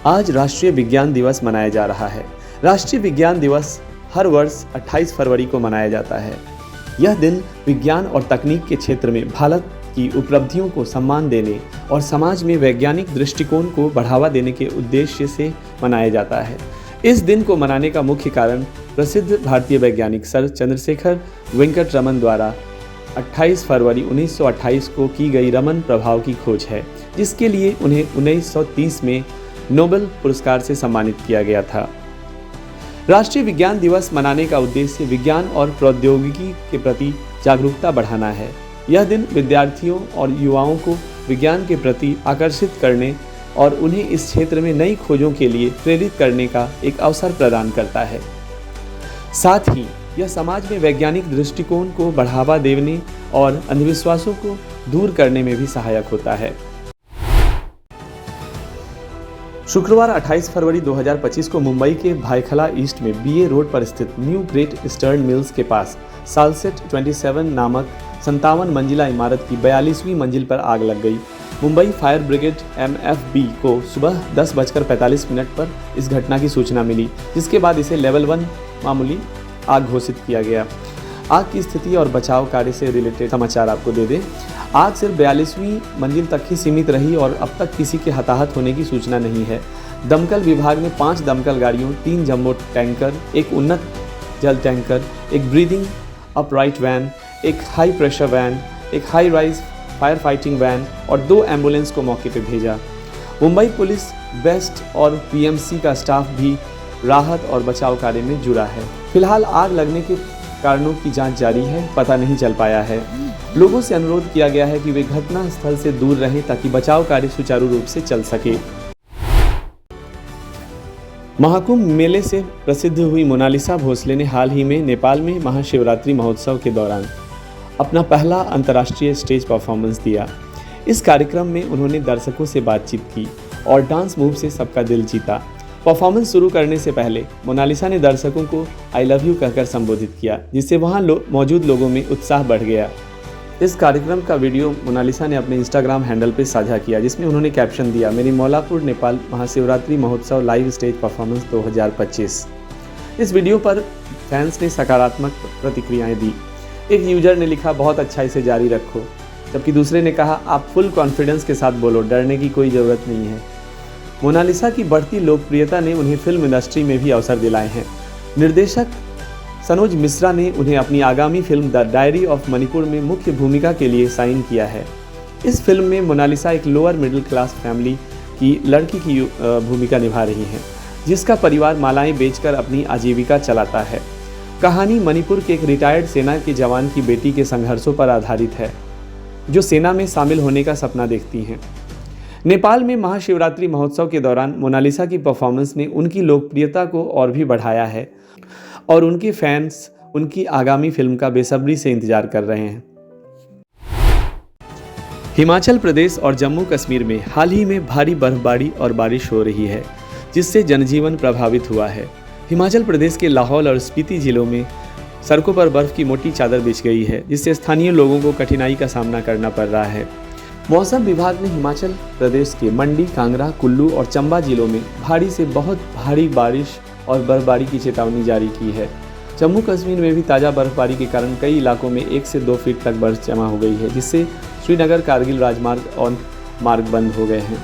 आज राष्ट्रीय विज्ञान दिवस मनाया जा रहा है। राष्ट्रीय विज्ञान दिवस हर वर्ष 28 फरवरी को मनाया जाता है। यह दिन विज्ञान और तकनीक के क्षेत्र में भारत की उपलब्धियों को सम्मान देने और समाज में वैज्ञानिक दृष्टिकोण को बढ़ावा देने के उद्देश्य से मनाया जाता है। इस दिन को मनाने का मुख्य कारण प्रसिद्ध भारतीय वैज्ञानिक सर चंद्रशेखर वेंकट रमन द्वारा 28 फरवरी 1928 को की गई रमन प्रभाव की खोज है, जिसके लिए उन्हें 1930 में नोबेल पुरस्कार से सम्मानित किया गया था। राष्ट्रीय विज्ञान दिवस मनाने का उद्देश्य विज्ञान और प्रौद्योगिकी के प्रति जागरूकता बढ़ाना है। यह दिन विद्यार्थियों और युवाओं को विज्ञान के प्रति आकर्षित करने और उन्हें इस क्षेत्र में नई खोजों के लिए प्रेरित करने का एक अवसर प्रदान करता है। साथ ही यह समाज में वैज्ञानिक दृष्टिकोण को बढ़ावा देने और अंधविश्वासों को दूर करने में भी सहायक होता है। शुक्रवार 28 फरवरी 2025 को मुंबई के भायखला ईस्ट में बीए रोड पर स्थित न्यू ग्रेट ईस्टर्न मिल्स के पास सालसेट 27 नामक 57 मंजिला इमारत की 42वीं मंजिल पर आग लग गई। मुंबई फायर ब्रिगेड MFB को सुबह 10:45 पर इस घटना की सूचना मिली, जिसके बाद इसे लेवल 1 मामूली आग घोषित किया गया। आग की स्थिति और बचाव कार्य से रिलेटेड समाचार आपको दे दें। आग सिर्फ 42वीं मंजिल तक ही सीमित रही और अब तक किसी के हताहत होने की सूचना नहीं है। दमकल विभाग ने 5 दमकल गाड़ियों, 3 जंबो टैंकर, एक उन्नत जल टैंकर, एक ब्रीदिंग अपराइट वैन, एक हाई प्रेशर वैन, एक high rise fire fighting van और 2 एम्बुलेंस को मौके पर भेजा। मुंबई पुलिस, बेस्ट और PMC का स्टाफ भी राहत और बचाव कार्य में जुड़ा है। फिलहाल आग लगने के कारणों की जांच जारी है, पता नहीं चल पाया है। लोगों से अनुरोध किया गया है कि वे घटना स्थल से दूर रहें ताकि बचाव कार्य सुचारू रूप से चल सके। महाकुंभ मेले से प्रसिद्ध हुई मोनालिसा भोसले ने हाल ही में नेपाल में महाशिवरात्रि महोत्सव के दौरान अपना पहला अंतर्राष्ट्रीय स्टेज परफॉर्मेंस दिया। इस कार्यक्रम में उन्होंने दर्शकों से बातचीत की और डांस मूव से सबका दिल जीता। परफॉर्मेंस शुरू करने से पहले मोनालिसा ने दर्शकों को आई लव यू कहकर संबोधित किया, जिससे वहां मौजूद लोगों में उत्साह बढ़ गया। इस कार्यक्रम का वीडियो मोनालिसा ने अपने इंस्टाग्राम हैंडल पर साझा किया, जिसमें उन्होंने कैप्शन दिया, मेरी मौलापुर नेपाल महाशिवरात्रि महोत्सव लाइव स्टेज परफॉर्मेंस 2025। इस वीडियो पर फैंस ने सकारात्मक प्रतिक्रियाएं दी। एक यूजर ने लिखा, बहुत अच्छा, इसे जारी रखो, जबकि दूसरे ने कहा, आप फुल कॉन्फिडेंस के साथ बोलो, डरने की कोई ज़रूरत नहीं है। मोनालिसा की बढ़ती लोकप्रियता ने उन्हें फिल्म इंडस्ट्री में भी अवसर दिलाए हैं। निर्देशक सनोज मिश्रा ने उन्हें अपनी आगामी film the diary of Manipur में मुख्य भूमिका के लिए साइन किया है। इस फिल्म में मोनालिसा एक लोअर मिडिल क्लास फैमिली की लड़की की भूमिका निभा रही हैं, जिसका परिवार मालाएं बेचकर अपनी आजीविका चलाता है। कहानी मणिपुर के एक रिटायर्ड सेना के जवान की बेटी के संघर्षों पर आधारित है, जो सेना में शामिल होने का सपना देखती हैं। नेपाल में महाशिवरात्रि महोत्सव के दौरान मोनालिसा की परफॉर्मेंस ने उनकी लोकप्रियता को और भी बढ़ाया है और उनके फैंस उनकी आगामी फिल्म का बेसब्री से इंतजार कर रहे हैं। हिमाचल प्रदेश और जम्मू कश्मीर में हाल ही में भारी बर्फबारी और बारिश हो रही है, जिससे जनजीवन प्रभावित हुआ है। हिमाचल प्रदेश के लाहौल और स्पीति जिलों में सड़कों पर बर्फ की मोटी चादर बिछ गई है, जिससे स्थानीय लोगों को कठिनाई का सामना करना पड़ रहा है। मौसम विभाग ने हिमाचल प्रदेश के मंडी, कांगड़ा, कुल्लू और चंबा जिलों में भारी से बहुत भारी बारिश और बर्फबारी की चेतावनी जारी की है। जम्मू कश्मीर में भी ताज़ा बर्फबारी के कारण कई इलाकों में 1 से 2 फीट तक बर्फ जमा हो गई है, जिससे श्रीनगर कारगिल राजमार्ग और मार्ग बंद हो गए हैं।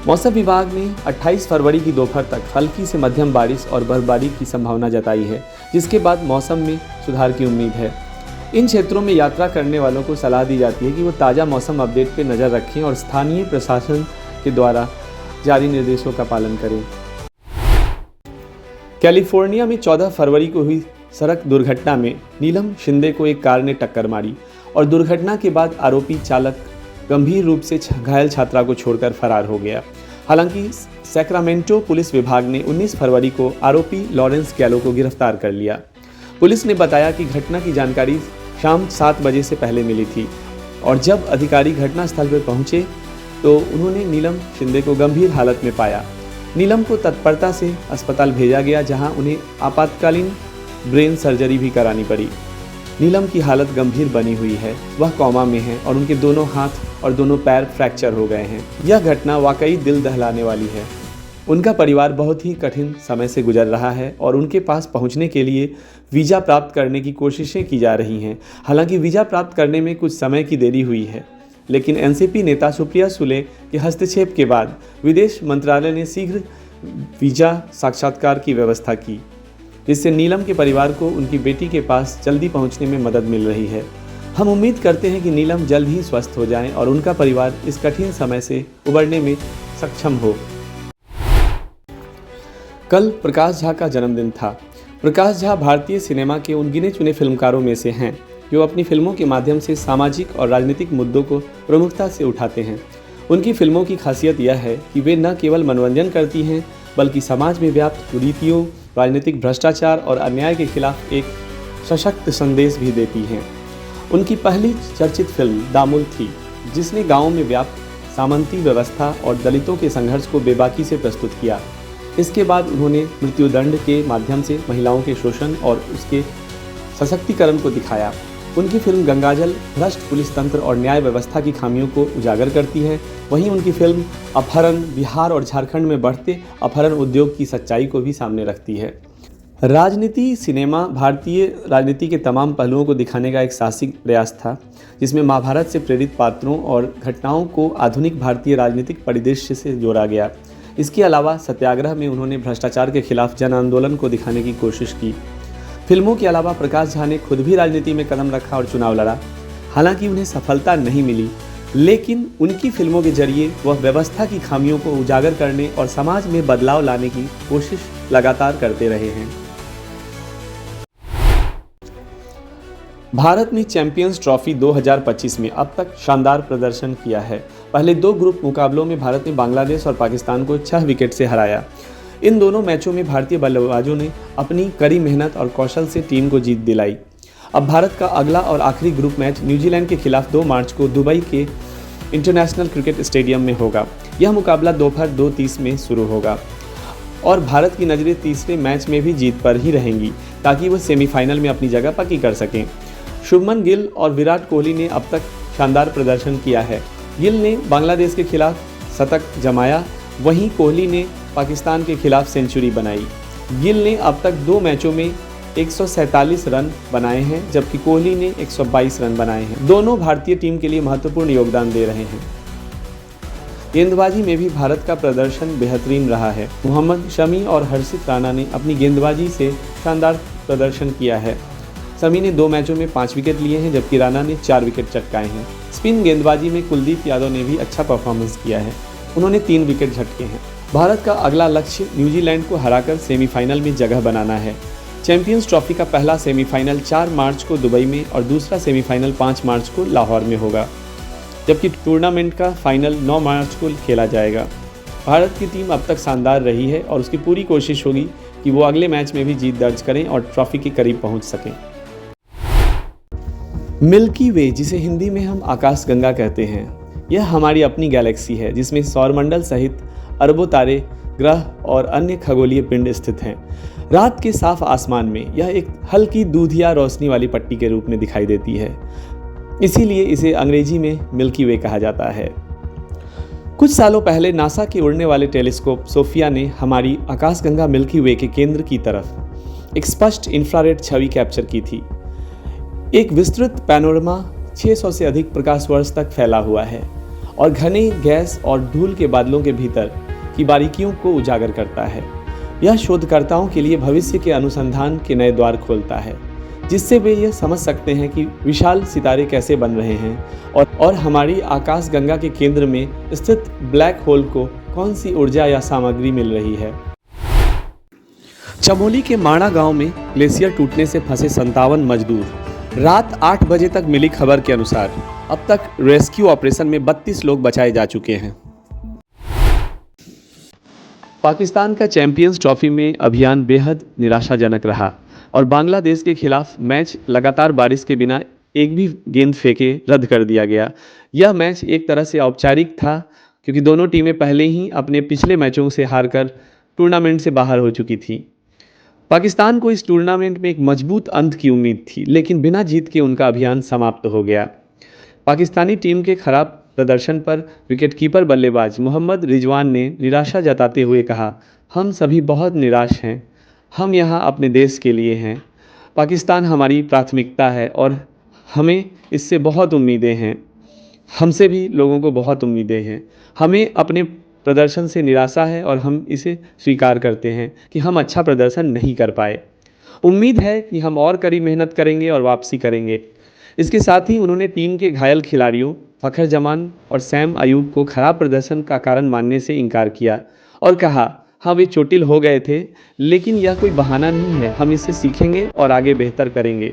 मौसम विभाग ने 28 फरवरी की दोपहर तक हल्की से मध्यम बारिश और बर्फबारी की संभावना जताई है, जिसके बाद मौसम में सुधार की उम्मीद है। इन क्षेत्रों में यात्रा करने वालों को सलाह दी जाती है कि वो ताज़ा मौसम अपडेट पर नज़र रखें और स्थानीय प्रशासन के द्वारा जारी निर्देशों का पालन करें। कैलिफोर्निया में 14 फरवरी को हुई सड़क दुर्घटना में नीलम शिंदे को एक कार ने टक्कर मारी और दुर्घटना के बाद आरोपी चालक गंभीर रूप से घायल छात्रा को छोड़कर फरार हो गया। हालांकि सैक्रामेंटो पुलिस विभाग ने 19 फरवरी को आरोपी लॉरेंस गैलो को गिरफ्तार कर लिया। पुलिस ने बताया कि घटना की जानकारी शाम 7 बजे से पहले मिली थी और जब अधिकारी घटनास्थल पर पहुंचे तो उन्होंने नीलम शिंदे को गंभीर हालत में पाया। नीलम को तत्परता से अस्पताल भेजा गया, जहां उन्हें आपातकालीन ब्रेन सर्जरी भी करानी पड़ी। नीलम की हालत गंभीर बनी हुई है, वह कोमा में है और उनके दोनों हाथ और दोनों पैर फ्रैक्चर हो गए हैं। यह घटना वाकई दिल दहलाने वाली है। उनका परिवार बहुत ही कठिन समय से गुजर रहा है और उनके पास पहुंचने के लिए वीज़ा प्राप्त करने की कोशिशें की जा रही हैं। हालांकि वीज़ा प्राप्त करने में कुछ समय की देरी हुई है, लेकिन एनसीपी नेता सुप्रिया सुले के हस्तक्षेप के बाद विदेश मंत्रालय ने शीघ्र वीज़ा साक्षात्कार की व्यवस्था की, जिससे नीलम के परिवार को उनकी बेटी के पास जल्दी पहुंचने में मदद मिल रही है। हम उम्मीद करते हैं कि नीलम जल्द ही स्वस्थ हो जाएं और उनका परिवार इस कठिन समय से उबरने में सक्षम हो। कल प्रकाश झा का जन्मदिन था। प्रकाश झा भारतीय सिनेमा के उन गिने चुने फिल्मकारों में से हैं जो अपनी फिल्मों के माध्यम से सामाजिक और राजनीतिक मुद्दों को प्रमुखता से उठाते हैं। उनकी फिल्मों की खासियत यह है कि वे न केवल मनोरंजन करती हैं, बल्कि समाज में व्याप्त कुरीतियों, राजनीतिक भ्रष्टाचार और अन्याय के खिलाफ एक सशक्त संदेश भी देती हैं। उनकी पहली चर्चित फिल्म दामुल थी, जिसने गाँव में व्याप्त सामंती व्यवस्था और दलितों के संघर्ष को बेबाकी से प्रस्तुत किया। इसके बाद उन्होंने मृत्युदंड के माध्यम से महिलाओं के शोषण और उसके सशक्तिकरण को दिखाया। उनकी फिल्म गंगाजल भ्रष्ट पुलिस तंत्र और न्याय व्यवस्था की खामियों को उजागर करती है। वहीं उनकी फिल्म अपहरण बिहार और झारखंड में बढ़ते अपहरण उद्योग की सच्चाई को भी सामने रखती है। राजनीति सिनेमा भारतीय राजनीति के तमाम पहलुओं को दिखाने का एक साहसिक प्रयास था, जिसमें महाभारत से प्रेरित पात्रों और घटनाओं को आधुनिक भारतीय राजनीतिक परिदृश्य से जोड़ा गया। इसके अलावा सत्याग्रह में उन्होंने भ्रष्टाचार के खिलाफ जन आंदोलन को दिखाने की कोशिश की। फिल्मों के अलावा प्रकाश झा ने खुद भी राजनीति में कदम रखा और चुनाव लड़ा। हालांकि उन्हें सफलता नहीं मिली, लेकिन उनकी फिल्मों के जरिए वह व्यवस्था की खामियों को उजागर करने और समाज में बदलाव लाने की कोशिश लगातार करते रहे हैं। भारत ने चैंपियंस ट्रॉफी 2025 में अब तक शानदार प्रदर्शन किया है। पहले 2 ग्रुप मुकाबलों में भारत ने बांग्लादेश और पाकिस्तान को 6 विकेट से हराया। इन दोनों मैचों में भारतीय बल्लेबाजों ने अपनी कड़ी मेहनत और कौशल से टीम को जीत दिलाई। अब भारत का अगला और आखिरी ग्रुप मैच न्यूजीलैंड के खिलाफ 2 मार्च को दुबई के इंटरनेशनल क्रिकेट स्टेडियम में होगा। यह मुकाबला दोपहर 2:30 में शुरू होगा और भारत की नज़रें तीसरे मैच में भी जीत पर ही रहेंगी, ताकि वह सेमीफाइनल में अपनी जगह पक्की कर सकें। शुभमन गिल और विराट कोहली ने अब तक शानदार प्रदर्शन किया है। गिल ने बांग्लादेश के खिलाफ शतक जमाया, वहीं कोहली ने पाकिस्तान के खिलाफ सेंचुरी बनाई। गिल ने अब तक 2 मैचों में 147 रन बनाए हैं, जबकि कोहली ने 122 रन बनाए हैं। दोनों भारतीय टीम के लिए महत्वपूर्ण योगदान दे रहे हैं। गेंदबाजी में भी भारत का प्रदर्शन बेहतरीन रहा है। मोहम्मद शमी और हर्षित राणा ने अपनी गेंदबाजी से शानदार प्रदर्शन किया है। शमी ने 2 मैचों में 5 विकेट लिए हैं, जबकि राणा ने 4 विकेट चटकाए हैं। स्पिन गेंदबाजी में कुलदीप यादव ने भी अच्छा परफॉर्मेंस किया है, उन्होंने 3 विकेट झटके हैं। भारत का अगला लक्ष्य न्यूजीलैंड को हराकर सेमीफाइनल में जगह बनाना है। चैंपियंस ट्रॉफी का पहला सेमीफाइनल 4 मार्च को दुबई में और दूसरा सेमीफाइनल 5 मार्च को लाहौर में होगा, जबकि टूर्नामेंट का फाइनल 9 मार्च को खेला जाएगा। भारत की टीम अब तक शानदार रही है और उसकी पूरी कोशिश होगी कि वो अगले मैच में भी जीत दर्ज करें और ट्रॉफी के करीब पहुंच सकें। मिल्की वे, जिसे हिंदी में हम आकाशगंगा कहते हैं, यह हमारी अपनी गैलेक्सी है, जिसमें सौरमंडल सहित अरबों तारे, ग्रह और अन्य खगोलीय पिंड स्थित हैं। रात के साफ आसमान में यह एक हल्की दूधिया रोशनी वाली पट्टी के रूप में दिखाई देती है, इसीलिए इसे अंग्रेजी में मिल्की वे कहा जाता है। कुछ सालों पहले नासा के उड़ने वाले टेलीस्कोप सोफिया ने हमारी आकाशगंगा मिल्की वे के केंद्र की तरफ एक स्पष्ट इंफ्रारेड छवि कैप्चर की थी। एक विस्तृत पैनोरमा 600 से अधिक प्रकाश वर्ष तक फैला हुआ है और घने गैस और धूल के बादलों के भीतर की बारीकियों को उजागर करता है। यह शोधकर्ताओं के लिए भविष्य के अनुसंधान के नए द्वार खोलता है, जिससे वे यह समझ सकते हैं कि विशाल सितारे कैसे बन रहे हैं और हमारी आकाशगंगा के केंद्र में स्थित ब्लैक होल को कौन सी ऊर्जा या सामग्री मिल रही है। चमोली के माणा गांव में ग्लेशियर टूटने से फंसे 57 मजदूर। रात 8 बजे तक मिली खबर के अनुसार अब तक रेस्क्यू ऑपरेशन में 32 लोग बचाए जा चुके हैं। पाकिस्तान का चैंपियंस ट्रॉफी में अभियान बेहद निराशाजनक रहा और बांग्लादेश के खिलाफ मैच लगातार बारिश के बिना एक भी गेंद फेंके रद्द कर दिया गया। यह मैच एक तरह से औपचारिक था, क्योंकि दोनों टीमें पहले ही अपने पिछले मैचों से हारकर टूर्नामेंट से बाहर हो चुकी थी। पाकिस्तान को इस टूर्नामेंट में एक मजबूत अंत की उम्मीद थी, लेकिन बिना जीत के उनका अभियान समाप्त हो गया। पाकिस्तानी टीम के खराब प्रदर्शन पर विकेटकीपर बल्लेबाज मोहम्मद रिजवान ने निराशा जताते हुए कहा, हम सभी बहुत निराश हैं। हम यहाँ अपने देश के लिए हैं। पाकिस्तान हमारी प्राथमिकता है और हमें इससे बहुत उम्मीदें हैं। हमसे भी लोगों को बहुत उम्मीदें हैं। हमें अपने प्रदर्शन से निराशा है और हम इसे स्वीकार करते हैं कि हम अच्छा प्रदर्शन नहीं कर पाए। उम्मीद है कि हम और कड़ी मेहनत करेंगे और वापसी करेंगे। इसके साथ ही उन्होंने टीम के घायल खिलाड़ियों फ़खर जमान और सैम अयूब को खराब प्रदर्शन का कारण मानने से इनकार किया और कहा, हाँ वे चोटिल हो गए थे, लेकिन यह कोई बहाना नहीं है। हम इससे सीखेंगे और आगे बेहतर करेंगे।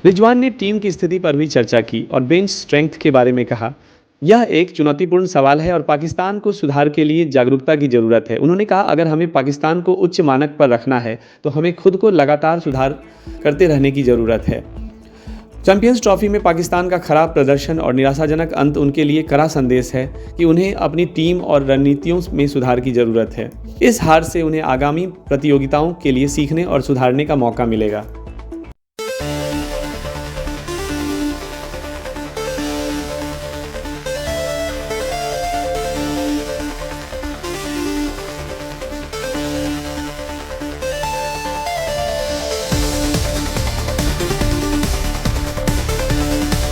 रिजवान ने टीम की स्थिति पर भी चर्चा की और बेंच स्ट्रेंथ के बारे में कहा, यह एक चुनौतीपूर्ण सवाल है और पाकिस्तान को सुधार के लिए जागरूकता की ज़रूरत है। उन्होंने कहा, अगर हमें पाकिस्तान को उच्च मानक पर रखना है तो हमें खुद को लगातार सुधार करते रहने की ज़रूरत है। चैंपियंस ट्रॉफी में पाकिस्तान का खराब प्रदर्शन और निराशाजनक अंत उनके लिए कड़ा संदेश है कि उन्हें अपनी टीम और रणनीतियों में सुधार की ज़रूरत है। इस हार से उन्हें आगामी प्रतियोगिताओं के लिए सीखने और सुधारने का मौका मिलेगा।